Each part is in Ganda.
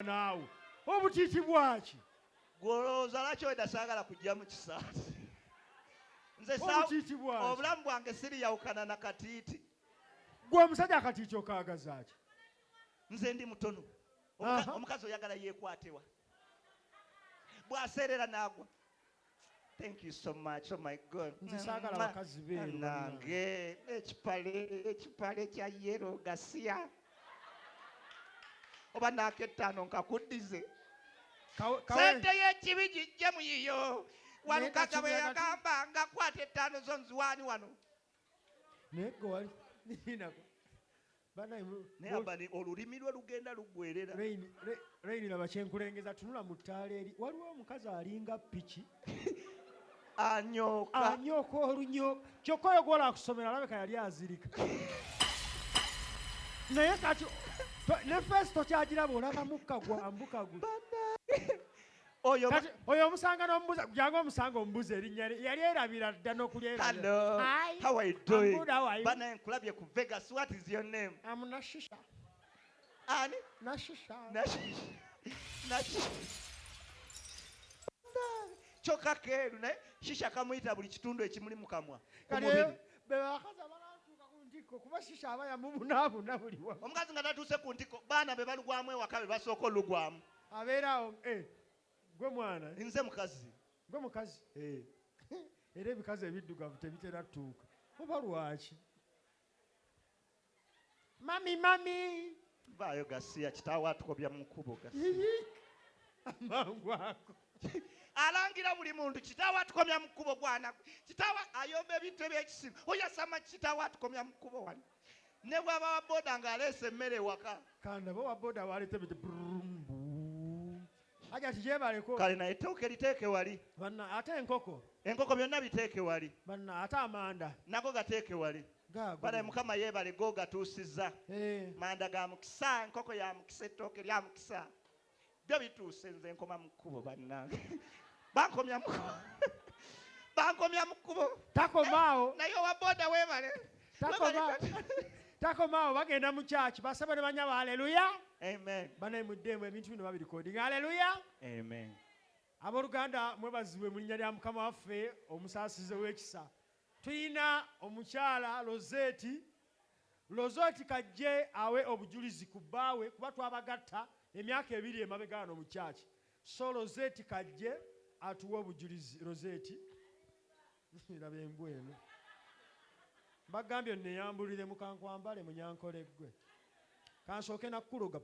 naawe obutiiti bwaki gwolowooza lwaki weda saagala kujja mu kisaati nze obutiiti bwaki obulamu bwange siriyawukana na katiiti gwe omusajja akatiiti okaagazaaki nze ndi mutono omukazi oyagala yeekwatewa bw'aseerera n'agwa. Thank you so much. Oh my God. Nze saagala bakazi beeru nange ekipale kya yero gasiya oba n'ak'ettaano nkakuddize sente y'ekibi gijje mu yiyo walukaga bwe yagamba nga kwata ettaano zo nziwaani wano naye gwe wali ninako naye abani olulimi lwe lugenda luggwerera. Reyini laba kyenkulengeza tunula mu ttaala eri waliwo omukazi alinga piki anyooka olunyo kyokka oyo gwola akusomera alabeka yali azirika naye kati ne feesi tokyagiraba olaba mukka gwambuka gwe oyo omusanga n'omubuza jangu omusanga omubuza erinnya yali erabira dda n'okulyerabira. How are you doing? Bana nkulabye ku Vegas. What is your name? I'm Nashisha. Ani? Nashisha. Choka keeru naye shisha kamuyita buli kitundu ekimuli mu kamwa. Bebakazi abalatuuka ku ntiko kuba shisha aba yamubunaabuna buli wamu. Omukazi nga tatuuse ku ntiko baana be balugwamu ewaka be basooka olugwamu. Abeerawo gwe mwana. Nze mukazi. Gwe mukazi. Era ebikazi ebiddugavu tebitera ttuuka. Oba lwaki? Mami. Vaayo gasiya kitaawe atukobya mu kkubo amangu ako. Alangira buli muntu kitaawe atukomya mu kkubo gwana. Kitaawe ayomba ebintu eby'ekisimu. Oyasama kitaawe atukomya mu kkubo wano. Ne bw'aba wa boda ng'aleese emmere ewaka. Kanda bo wa boda waleete bite aja tijebaleko. Kale naye ettooke liteeke wali. Banna ate enkoko byonna biteeke wali. Banna ate amanda nago gateeke wali. Bana Mukama yeebale go gatuusizza. Manda ga mukisa, enkoko ya mukisa, ettooke lya mukisa. Byo bituuse nze nkoma mu kkubo bannange. Bankomya mu kkubo. Takomaawo. Naye owa boda weebale. Takomaawo bagenda mu kyaki basaba ne banyaba haleluya. Amen. Bana muddemu ebintu bino babirikodinga haleluya. Amen. Abooluganda mwebazibwe mu linnya lya Mukama waffe omusaasize w'ekisa. Tuyina omukyala Lozeti kajje awe obujulizi ku bbaawe kuba twabagatta emyaka 2 emabega wano mu kyaki. So Lozeti kajje atuwe obujulizi. Lozeti raba embwa eno bagambye nneeyambulire mukankwambale munyankole ggwe kansooke nakkuloga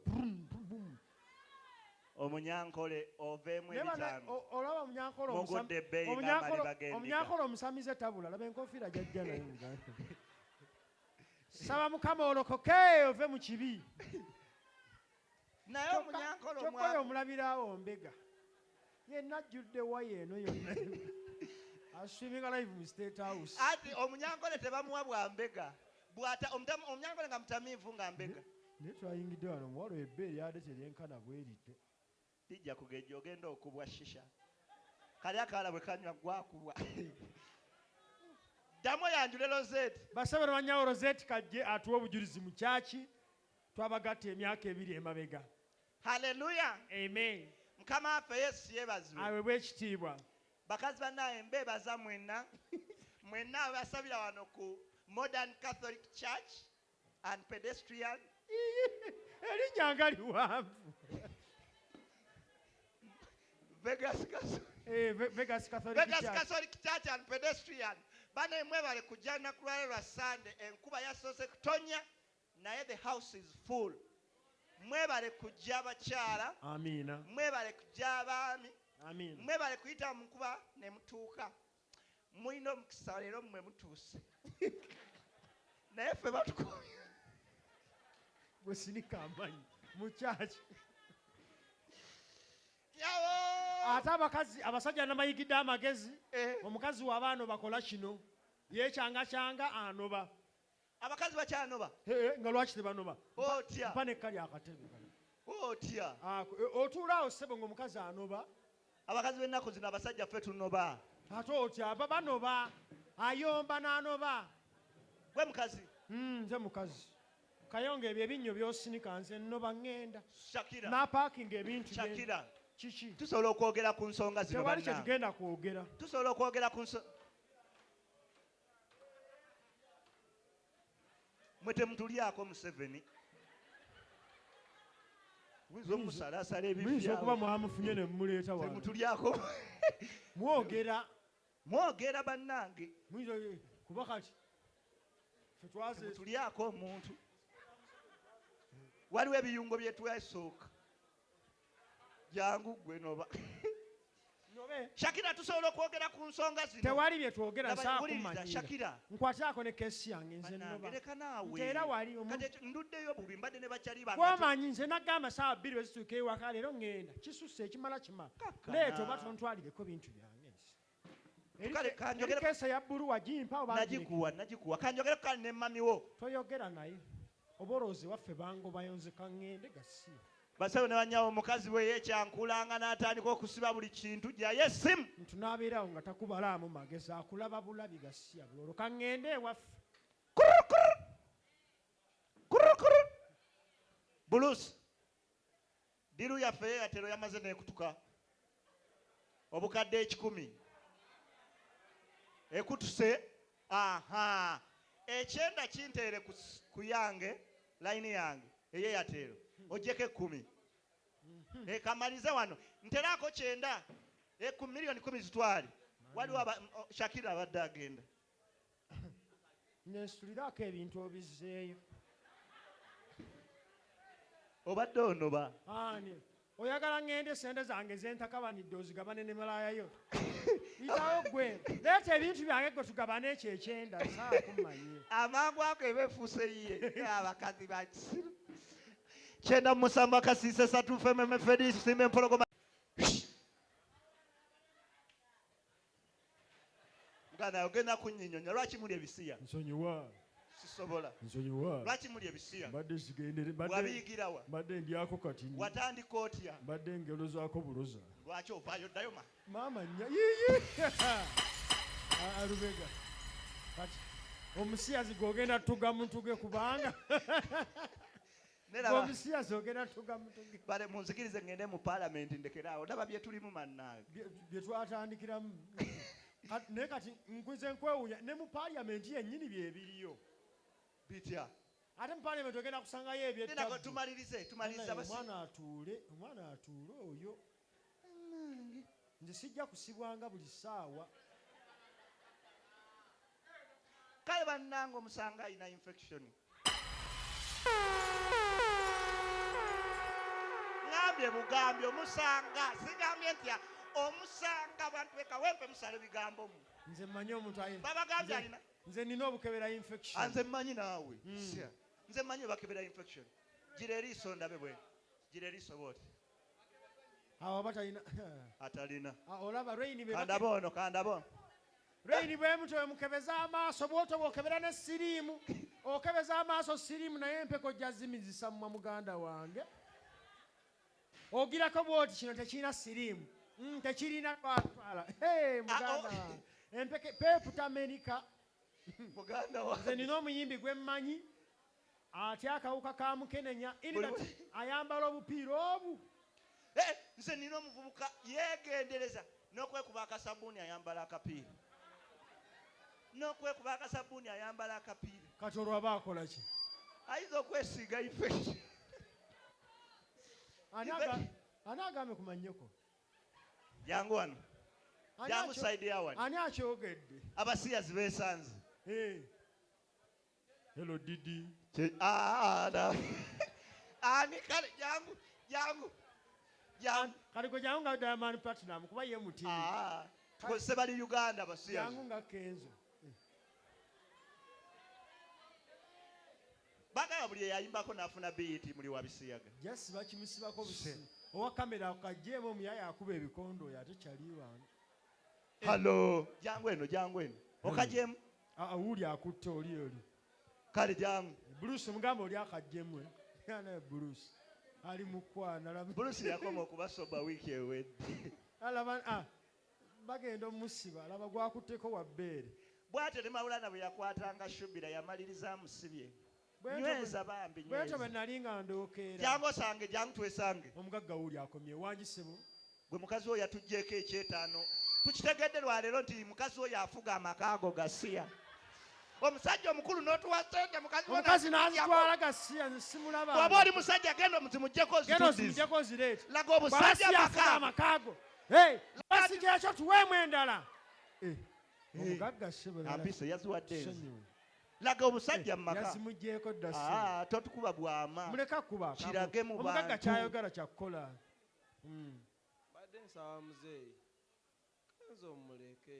omunyankole oveemu ebitaano olaba omunyankole omusamize tabula laba enkofiira jajja naye saba Mukama olokoke ove mu kibi naye omunyankole kyokkoyo omulabiraawo mbega yenna ajjudde waya eno yonna aswiminga live mu State House. Ati omunyankole tebamuwa bwa mbega omunyankole nga mutamiivu nga mbega naye twayingidde wano omuwala ebbeeri yadde teryenkana bwerityo lijja kugejja ogenda okubwa shisha kali akaala bwe kanywa gwakubwa. Ddamu yanjule Lozeti. Basabira banyawo Lozeti kajje atuwe obujulizi mu kyaki twabagatta emyaka 2 emabega. Haleluya. Amen. Mukama waffe Yesu yeebazibwe. Aweebwe ekitiibwa. Bakazi bannaye mbeebaza mwenna abasabira wano ku Modern Catholic Church and Pedestrian. Erinnya nga liwanvu. Vegas Catholic Church and Pedestrian. Bana mwebale kujja nnaku lwaleero lwa Sunday enkuba yasoose kutonya naye the house is full. Mwebale kujja abakyala. Amiina. Mwebale kujja abaami. Amiina. Mwebale kuyita mu nkuba ne mutuuka. Mulina omukisa leero mmwe mutuuse. Naye ffe batukomya. Gwe sinika amanyi mu kyaki. Ate abasajja namayigidde amagezi omukazi w'abaana bakola kino yeekyanga anoba. Abakazi bakyanoba? Nga lwaki tebanoba? Otya. Mpa nekkali akatebe. Otya. Otuulaawo ssebo ng'omukazi anoba. Abakazi b'ennaku zino abasajja ffe tunoba. Ate otya banoba ayomba n'anoba. Gwe mukazi? Nze mukazi. Kayonga ebyo ebinnyo by'osinika nze nno baŋŋenda. Shakira. N'apaakinga ebintu bye. Shakira. Kiki? Tusobola okwogera ku nsonga zino Tewali kye bannange. tugenda kwogera. Tusobola okwogera ku nsonga. Mwe temutulyako Museveni. Muyinza okumusalaasala ebifi Muyinza awo. okuba mwamufunye ne mumuleeta wano. Temutulyako. Mwogera bannange. muyinza kuba kati ffe twaze Temutulyako omuntu. Waliwo ebiyungo bye twesooka. Jangu gwe noba. Shakira tusobola okwogera ku nsonga zino. Tewali bye twogera nsaa Wuliriza, kumanyira. Shakira. Nkwataako ne keesi yange nze nnoba. Leka naawe. Nte era wali Kati nduddeyo buli mbadde ne bakyali bange. Wamanyi nze nagamba saawa 2 wezituuka ewaka leero ŋŋenda. Kisusse ekimala kima. Leeta oba tontwalireko bintu byange nsi. Kale kanjogera keesa ya bbulu wagimpa oba nagikuwa. Kanjogera kale ne mami wo. Toyogera naye. Oba olowooza waffe bangobayo nze kaŋŋende gasiya. Basawo ne banyawo omukazi we yeekyankulanga n'atandika okusiba buli kintu gyaye essimu. Ntunaabeerawo nga takubalaamu magezi akulaba bulabi gasiya bulolo kaŋŋende ewaffe. Buluusi. Diru yaffe yeyatero yamaze n'ekutuka. Obukadde 10. Ekutuse. Aha. Ekyenda kinteere ku yange, layini yange, eyeyatero. Ojjeko 10. Kamalize wano. Nterako 9. Ku milioni 10 zitwale. Waliwo Shakira abadde agenda. Nensitulirako ebintu obizzeeyo. Obadde onoba. Ani. Oyagala ŋŋende sente zange zentakabanidde ozigabane ne malaayayo. Itawo gwe. Leeta ebintu byange gwe tugabane ekyo ekyenda saa kumanye. Amangu ako ebeefuuse ye. Abakazi ba kisiru. 9 Kasise 3 Fememe Fedisi Simbe Mpologoma. Muganda ogenda kunnyinyonyola lwaki muli ebisiya? Nsonyiwa. Sisobola. Nsonyiwa. Lwaki muli ebisiya? Mbadde sigendere. Wabiyigirawa. Mbadde ndyako kati. Watandika otya? Mbadde ngero zaako buloza. Lwaki ovaayo ddayo ma? Maama nnya. Yiyi. Alubega. Kati. Omusiyazi gw'ogenda tugamutuge kubanga. Omusiyazi ogenda tugamutuge. Bale munzikirize ngende mu palamenti ndekeraawo. Ndaba bye tulimu mannange. Bye twatandikiramu. Naye kati nkuze nkwewuunya ne mu palamenti yennyini bye biriyo. Bitya? Ate mu palamenti ogenda kusangayo ebyettabbi. Tumalirize. Omwana atuule oyo. Nze sijja kusibwanga buli ssaawa. Kale bannange omusanga alina infection. Ngambye bugambye omusanga. Sigambye ntya omusanga bantu bekawempe musale bigambo mu. Nze mmanyi omuntu ayi. Babagambye alina. Nze nina obukebera infection. Nze mmanyi naawe. Nze mmanyi bakebera infection. Gira eriiso ndabe bwe. Gira eriiso bwoti. Awo batalina. Atalina. Olaba Raini be. Kandabono. Raini bwe muto mukebeza amaaso bwoto bwokebera ne siriimu. Okebeza amaaso siriimu naye empeko jazimizisa mu muganda wange. Ogirako bwoti kino tekirina siriimu. Tekirina twala. Muganda wange. Empeke pepu Amerika. Muganda wange. Nze nina omuyimbi gwe mmanyi. Ate akawuka ka mukenenya. Ayambala obupiira obu. Nze nina omuvubuka yeegendereza n'okwekuba akasabuuni ayambala akapiira. Kati olwo aba akola ki? Ayinza okwesiiga infection. Ani agambe ku mannyoko? Jangu wano. Jangu side ya wano. Ani akyogedde? Abasiyazi beesanze. Hello Didi. Ani kale jangu. Kali ko jangu nga Diamond Platinum kuba ye muti. Tukozese bali Uganda abasiyazi. Jangu nga Kenzo. Bagala buli yayimbako n'afuna beat muli wabisiyaga. Yes bakimusibako busi. Owa kamera akajjemo omuyaya akuba ebikondo yate kyali wange. Hello. Jangu eno. Okajjemu. Uli akutte oli. Kale jangu. Bruce mugamba oli akajjemu. Yana Bruce. Ali mukwana la Bruce yakoma okubasoba wiki ewedde. Alaba bagenda omusiba alaba gwakutteko wa bbeere. Bw'atyo ne Mawulana bwe yakwatanga Shubira yamaliriza musibye. nyweza bambi bwetyo bwe nali nga ndookeera jangu osange jangu twesange omugagga wuli akomye wangisebo gwe mukazi oyo yatugjeeko ekyetaano tukitegedde lwaleero nti mukazi oyo afuga amaka ago Gasiya omusajja omukulu n'otuwa sente omukazi n'azitwala Gasiya nsimulaba bw'oba oli musajja genda omuzimuggyeko zireeta laga obusajja amakaago basigi ekyo tuweemu endala omugagga ampise yaziwadde enzi laga obusajja mu maka yazimuggyeko dda totukuba bwama muleka kuba kirage mu bantu omugagga kyayogera kyakukola badde nsaba muzeeyi kenzo omuleke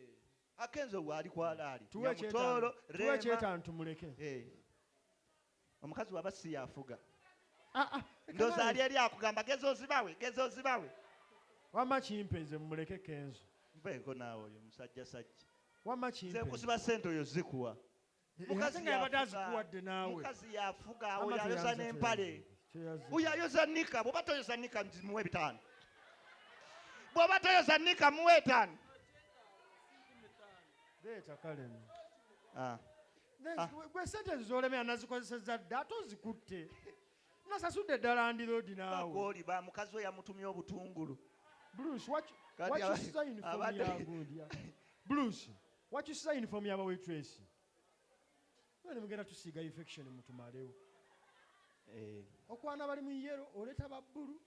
akenzo bwali kwalaali tuwe ekyetaano tumuleke omukazi waba si yafuga ndooza ali eri akugamba geza ozibawe wamma kimpenze mumuleke Kenzo mpeeko naawe oyo musajja sajja wamma kimpenze nze kusiba sente oyo zikuwa mukazi yabadde azikuwadde naawe mukazi yafuga oyo ayoza n'empale oyo ayoza nika bw'oba toyoza nika muwe 5 bw'oba toyoza nika muwe 5 leeta kale gwe sente z'olemera nazikozesezza dda ate ozikutte nasasudde ddala ndiroodi naawe oliba mukazi oyo amutumye obutungulu Bruce wakyusiza uniform yagundi Bruce wakyusiza uniform yaba waitress none mugenda tusiiga infection mutumalewo okwana bali mu yero oleeta babbulu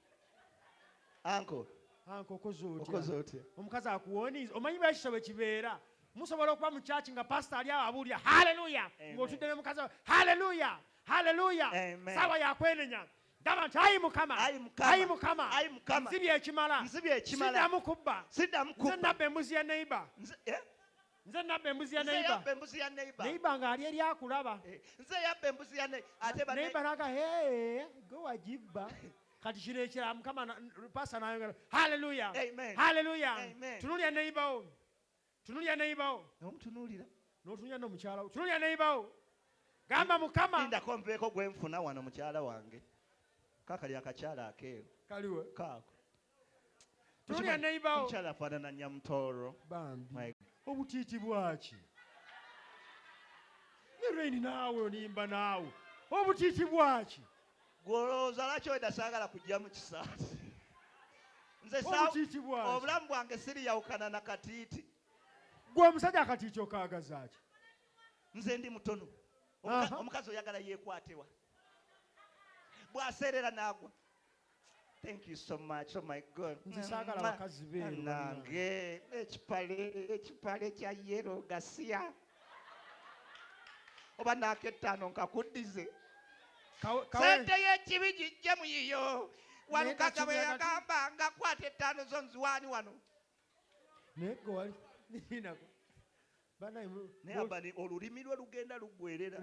anko okoze otya omukazi akuwoniiza omanyi bwekityo bwe kibeera musobola okuba mu kyaki nga pasita ali awo abuulira haleluya ng'otudde ne mukazi haleluya saawa yakwenenya gamba nti ayi mukama nzibye ekimala siddamu kubba nze nabba embuzi ya neiba neiba ng'ali eri akulaba neiba naga gwe wagibba kati kino ekirala mukama pasita nayogera haleluya tunulya neibawo n'otunuulya n'omukyala tunulya neibawo gamba mukama indako nveeko gwe nfuna wano mukyala wange kakali akakyala akeeru kaliwe kaako tunulya neibawo mukyala afaanana Nyamutooro bambi obutiiti bwaki ne Rain naawe onimba naawe obutiiti bwaki gwolowooza lwaki weda saagala kujja mu kisaasi nze obutiiti bwaki obulamu bwange siriyawukana na katiiti gwe omusajja akatiiti okaagaza ki nze ndi mutono omukazi oyagala yeekwatewa bw'aseerera n'agwa thank you so much oh my god nze saagala bakazi beeru nange ekipale kya yero Gasiya oba naak'ettaano nkakuddize sente y'ekibi gijje mu yiyo walukaga bwe yagamba nga kwata 5 zo nziwaani wano naye gwe wali ninako naye abani olulimi lwe lugenda luggwerera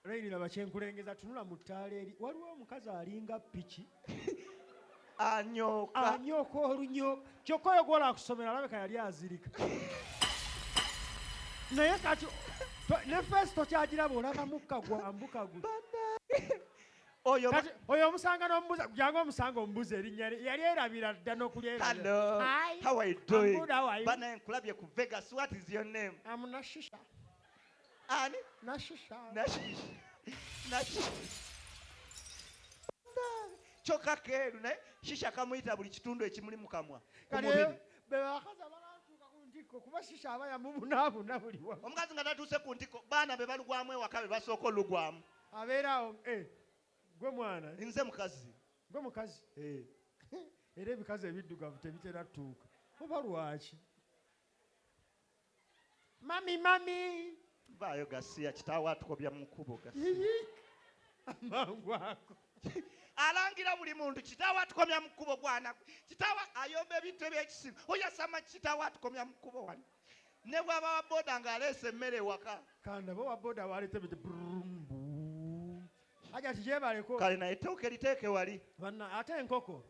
Rain laba kyenkulengeza tunula mu ttaala eri waliwo omukazi alinga piki anyooka olunyo kyokka oyo gwola akusomera alabeka yali azirika naye kati ne feesi tokyagiraba olaba mukka gwambuka gwe oyo omusanga n'omubuuza jangu omusanga omubuuza erinnya yali erabira dda Hello, how are you doing? Bana nkulabye ku Vegas. What is your name? I'm Nashisha. Ani? Nashisha. Choka keru naye shisha kamuyita buli kitundu ekimuli mu kamwa. Kale bebakaza balantuuka ku ntiko kuba shisha aba yamubunaabuna buli wamu. Omukazi nga tatuuse ku ntiko baana be balugwamu ewaka be basooka olugwamu. Abeerawo gwe mwana nze mukazi gwe mukazi era ebikazi ebiddugavu tebitera ttuuka oba lwaki mami vaayo Gasiya kitaawe atukobya mu kkubo amangu ako alangira buli muntu kitaawe atukomya mu kkubo gwana kitaawe ayomba ebintu ebyekisimu oyasama kitaawe atukomya mu kkubo wano ne bw'aba wa booda ng'aleese emmere ewaka kanda bo wa booda baleete bite aja tijebaleko kale naye ettooke liteeke wali banna ate enkoko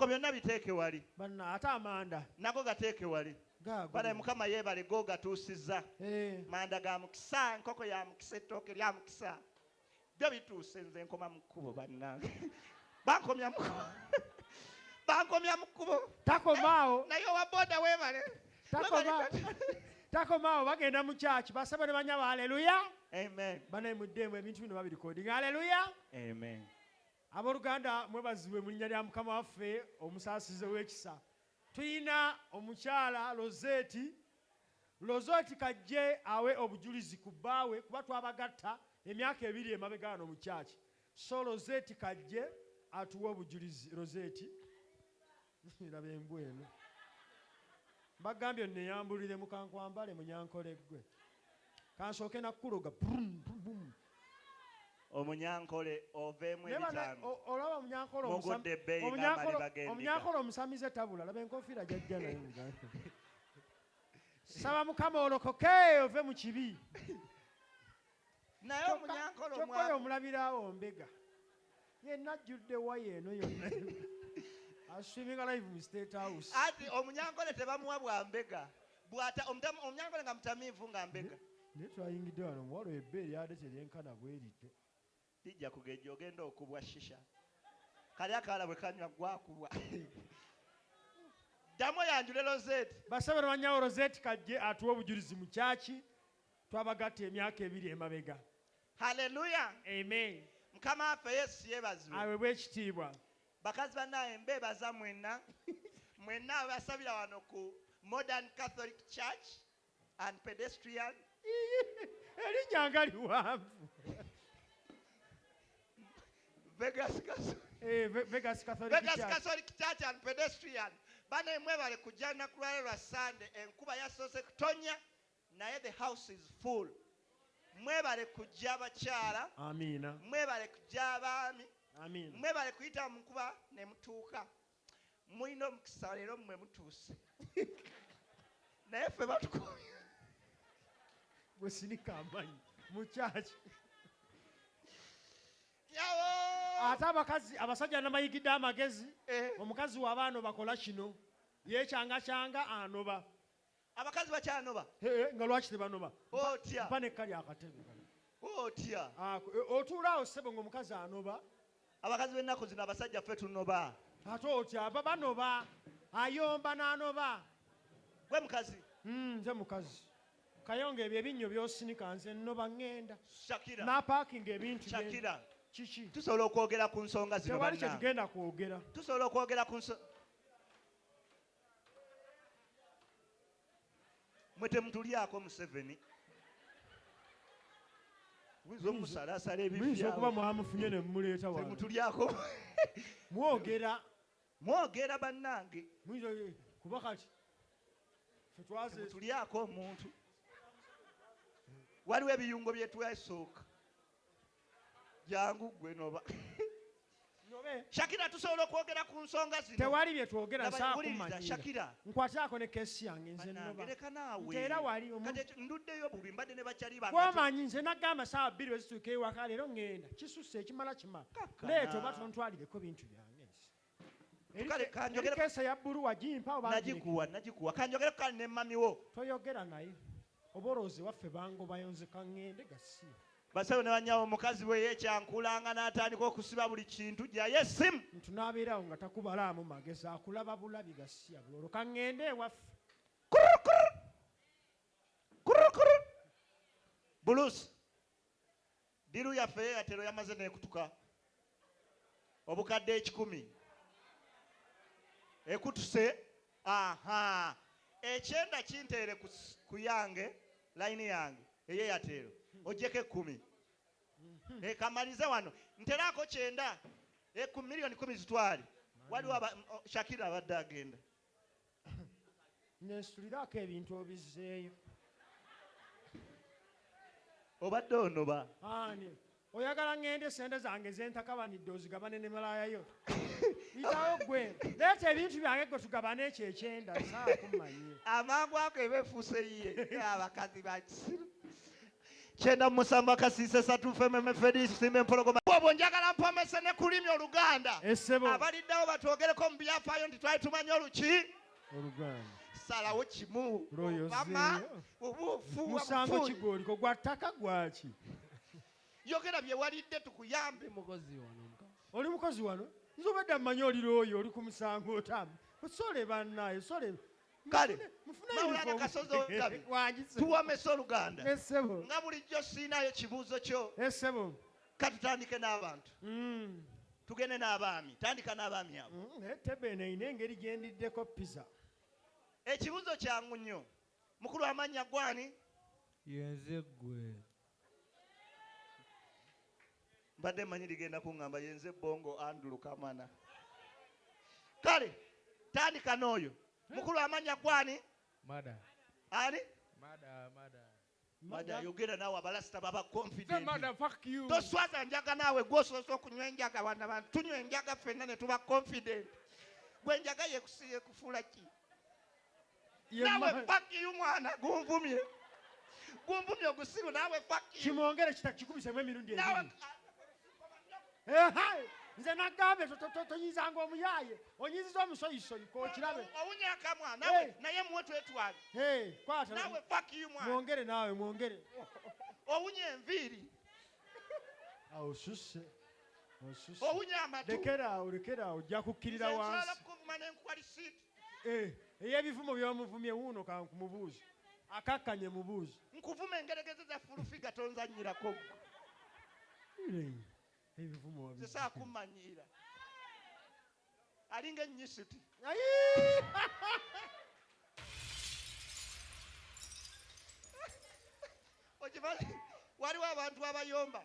byonna biteeke wali banna ate amanda nago gateeke wali banaye mukama yeebale go gatuusizza manda ga mukisa enkoko ya mukisa ettooke lya mukisa byo bituuse nze nkoma mu kkubo bannange bankomya mu kkubo takomaawo naye owa booda weebale takomaawo bagenda mu kyaki basaba ne banyaba haleluya Amen. banaye muddemu ebintu bino babirikodinga haleluya Amen. abooluganda mwebazibwe mu linnya lya mukama waffe omusaasize w'ekisa tuyina omukyala Lozeti kajje awe obujulizi ku bbaawe kuba twabagatta emyaka 2 emabega wano mu kyaki so Lozeti kajje atuwe obujulizi Lozeti laba embwa eno bagambye nneeyambulire mukankwambale munyankoleggwe kansooke nakkuloga Omunyankole oveemu ebitaano. olaba omunyankole Mogudde ebbeeyi n'amali bagendiga. omunyankole omusamize tabula laba enkofiira jajja naye saba mukama olokoke ove mu kibi Naye omunyankole kyokkoyo omulabiraawo mbega yenna ajjudde waya eno yonna aswiminga live mu State House ati omunyankole tebamuwa bwambega omunyankole nga mutamiivu nga mbega naye twayingidde wano omuwala ebbeeri ate teryenkana bwerityo lijja kugejja ogenda okubwa shisha kali akaala bwe kanywa gwakubwa ddamu yanjule Lozeti basabe banyawo Lozeti kajje atuwe obujulizi mu kyaki twabagatta emyaka 2 emabega haleluya amen mukama waffe Yesu yeebazibwe aweebwa ekitiibwa bakazi bannaye mbeebaza mwenna basabira wano ku Modern Catholic Church and Pedestrian erinnya nga liwanvu Vegas Catholic Church and Pedestrian bane mwebale kujja na kulwala lwa Sunday enkuba yasoose kutonya naye the house is full mwebale kujja abakyala amiina mwebale kujja abaami amiina mwebale kuyita mu nkuba ne mutuuka mulina omukisa leero mmwe mutuuse naye ffe batukomya gwe sinika amanyi mu kyaki ate abasajja namayigidde amagezi omukazi w'abaana bakola kino yeekyanga anoba abakazi bakyanoba nga lwaki tebanoba otya mpa nekka lyakatebe otya otuulaawo ssebo ng'omukazi anoba abakazi b'ennaku zino abasajja ffe tunoba ate otya banoba ayomba n'anoba gwe mukazi nze mukazi kayonga ebyo ebinnyo by'osinika nze nnoba ŋŋenda Shakira n'apaakinga ebintu Shakira kiki tusobola okwogera ku nsonga zino tewali kye tugenda kwogera tusobola okwogera ku nsonga mwe temutulyako Museveni muyinza omusalaasala muyinza okuba mwamufunye ne mumuleeta wano temutulyako mwogera bannange kuba kati temutulyako omuntu waliwo ebiyungo bye twesooka jangu gwe noba Shakira tusobola okwogera ku nsonga zino tewali bye twogera nsakumanyira Shakira nkwataako ne keesi yange nze nnoba era wali nduddeyo bubi mbadde ne bakyali kwamanyi nze nagamba saawa 2 wezituuka ewaka leero ŋŋenda kisusse ekimala kimala leeta oba tontwalireko bintu byange keesa ya bbulu wagimpa nagikuwa kanjogereko kale ne mamiwo toyogera naye oba olowooza waffe bangobayo nze kaŋŋende gasiya basawo ne banyawo omukazi bwe yeekyankulanga n'atandika okusiba buli kintu gyaye essimu ntunaabeerawo nga takubalaamu magezi akulaba bulabi gasiya bulolo kaŋŋende ewaffe buluusi diru yaffe yeyatero yamaze n'ekutuka obukadde 10 ekutuse ekyenda kinteere ku yange layini yange eyeyatero ojjeko 10 kamalize wano nteraako 9 ku miliyoni 10 zitwale waliwo Shakira abadde agenda nensituliraako ebintu obizzeeyo obadde onoba ani oyagala ŋŋende sente zange zentakabanidde ozigabane ne malayayo itawo gwe leeta ebintu byange gwe tugabane ekyo 9 saakumanyire amangu ako ebeefuuse yiye abakazi bakisiru 9 akasiise 3 fememe fedisi simba empologoma obwo njagala mpomese ne kulimi Oluganda abaliddewo batwogereko mu byafaayo nti twali tumanyi Oluganda salawo kimu mama obuufu musango kigooliko gwa ttaka gwaki yogera bye walidde tukuyambe oli mukozi wano nze obadde mmanyi oli looyo oli ku musango otamu osole bannaye kale mawulana kasozi olabi tuwamesa oluganda nga bulijjo siinayo kibuuzo kyo kati tutandike n'abantu tugende n'abaami tandika n'abaami abo tebene ine engeri gyendiddeko pizza ekibuuzo kyangu nnyo mukulu amanya gwani yenze ggwe mbadde manyi ligenda kuŋŋamba yenze bongo Andrew Kamana kale tandika n'oyo mukulu amanya gwani mada ani mada yogera naawe abalasita baba confident mada fuck you toswaza njaga naawe gwosoose okunywa enjaga wana bantu tunywa enjaga ffenna ne tuba confident gwe enjaga yekufuula ki naawe fuck you mwana gunvumye ogusiru naawe fuck you kimwongere kitakikubisemu emirundi naawe nze nagambye toyinzanga omuyaye onyiziza omusoyisoyi kokirabe owunya akamwa naye muwe twetwale naawe fuck you mwana mwongere naawe mwongere owunya enviiri osusse owunya amatu lekeraawo ojja kukkirira wansi kuvuma nenkwali siiti ey'ebivumo by'omuvumye wuuno kankumubuuzi akakkanye mubuuzi nkuvuma engeregeze za fulufiga tonzanyirako ebivumo zisaa kumanyiira alinga ennyisiti okimanyi waliwo abantu abayomba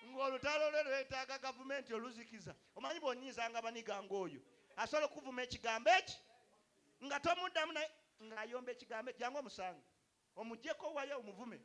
ng'olutalo lwe lwetaaga gavumenti oluzikiza omanyi bw'onyiizanga baniga ng'oyo asobola okuvuma ekigambo eki nga tomuddamu naye ng'ayomba ekigambo eki jangu omusange omuggyeko wayo omuvume